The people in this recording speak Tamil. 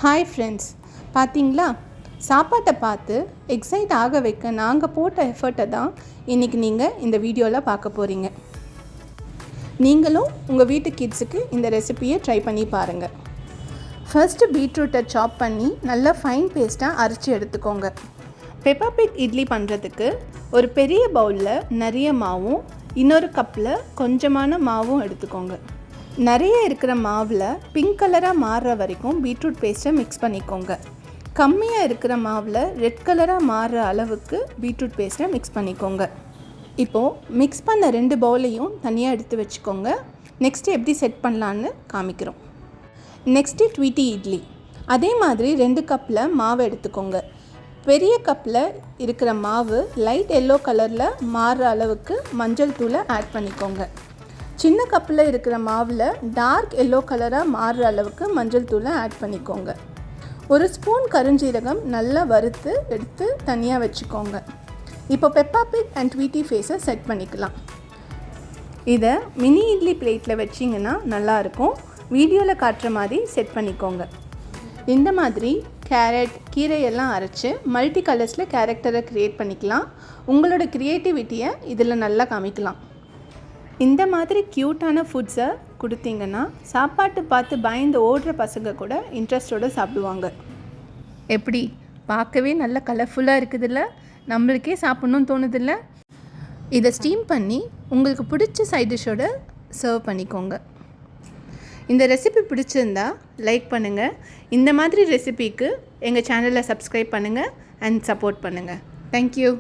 ஹாய் ஃப்ரெண்ட்ஸ், பார்த்தீங்களா? சாப்பாட்டை பார்த்து எக்ஸைட் ஆக வைக்க நாங்கள் போட்ட எஃபர்ட்டை தான் இன்றைக்கி நீங்கள் இந்த வீடியோவில் பார்க்க போகிறீங்க. நீங்களும் உங்கள் வீட்டு கிட்ஸுக்கு இந்த ரெசிபியை ட்ரை பண்ணி பாருங்கள். ஃபர்ஸ்ட்டு பீட்ரூட்டை சாப் பண்ணி நல்லா ஃபைன் பேஸ்ட்டாக அரைச்சி எடுத்துக்கோங்க. பெப்பா பிக் இட்லி பண்ணுறதுக்கு ஒரு பெரிய பவுலில் நிறைய மாவும் இன்னொரு கப்பில் கொஞ்சமான மாவும் எடுத்துக்கோங்க. நிறைய இருக்கிற மாவில் பிங்க் கலராக மாறுற வரைக்கும் பீட்ரூட் பேஸ்ட்டை மிக்ஸ் பண்ணிக்கோங்க. கம்மியாக இருக்கிற மாவில் ரெட் கலராக மாறுற அளவுக்கு பீட்ரூட் பேஸ்ட்டை மிக்ஸ் பண்ணிக்கோங்க. இப்போது மிக்ஸ் பண்ண 2 பவுலையும் தனியாக எடுத்து வச்சுக்கோங்க. நெக்ஸ்ட்டு எப்படி செட் பண்ணலான்னு காமிக்கிறோம். Next Tweety idli. அதே மாதிரி 2 கப்பில் மாவு எடுத்துக்கோங்க. பெரிய கப்பில் இருக்கிற மாவு லைட் எல்லோ கலரில் மாறுற அளவுக்கு மஞ்சள் தூளை ஆட் பண்ணிக்கோங்க. சின்ன கப்பில் இருக்கிற மாவில் டார்க் எல்லோ கலராக மாறுற அளவுக்கு மஞ்சள் தூளை ஆட் பண்ணிக்கோங்க. ஒரு ஸ்பூன் கருஞ்சீரகம் நல்லா வறுத்து எடுத்து தனியாக வச்சுக்கோங்க. இப்போ பெப்பா பிக் அண்ட் ட்வீட்டி ஃபேஸை செட் பண்ணிக்கலாம். இதை மினி இட்லி பிளேட்டில் வச்சிங்கன்னா நல்லாயிருக்கும். வீடியோவில் காட்டுற மாதிரி செட் பண்ணிக்கோங்க. இந்த மாதிரி கேரட், கீரையெல்லாம் அரைச்சி மல்டி கலர்ஸில் கேரக்டரை க்ரியேட் பண்ணிக்கலாம். உங்களோட க்ரியேட்டிவிட்டியை இதில் நல்லா காமிக்கலாம். இந்த மாதிரி க்யூட்டான ஃபுட்ஸை கொடுத்தீங்கன்னா சாப்பாட்டு பார்த்து பயந்து ஓடுற பசங்க கூட இன்ட்ரெஸ்டோடு சாப்பிடுவாங்க. எப்படி பார்க்கவே நல்ல கலர்ஃபுல்லாக இருக்குதுல்ல? நம்மளுக்கே சாப்பிட்ணுன்னு தோணுதில்ல? இதை ஸ்டீம் பண்ணி உங்களுக்கு பிடிச்ச சைட் டிஷ்ஷோடு சர்வ் பண்ணிக்கோங்க. இந்த ரெசிபி பிடிச்சிருந்தா லைக் பண்ணுங்கள். இந்த மாதிரி ரெசிபிக்கு எங்கள் சேனலை சப்ஸ்கிரைப் பண்ணுங்கள் அண்ட் சப்போர்ட் பண்ணுங்கள். தேங்க்யூ.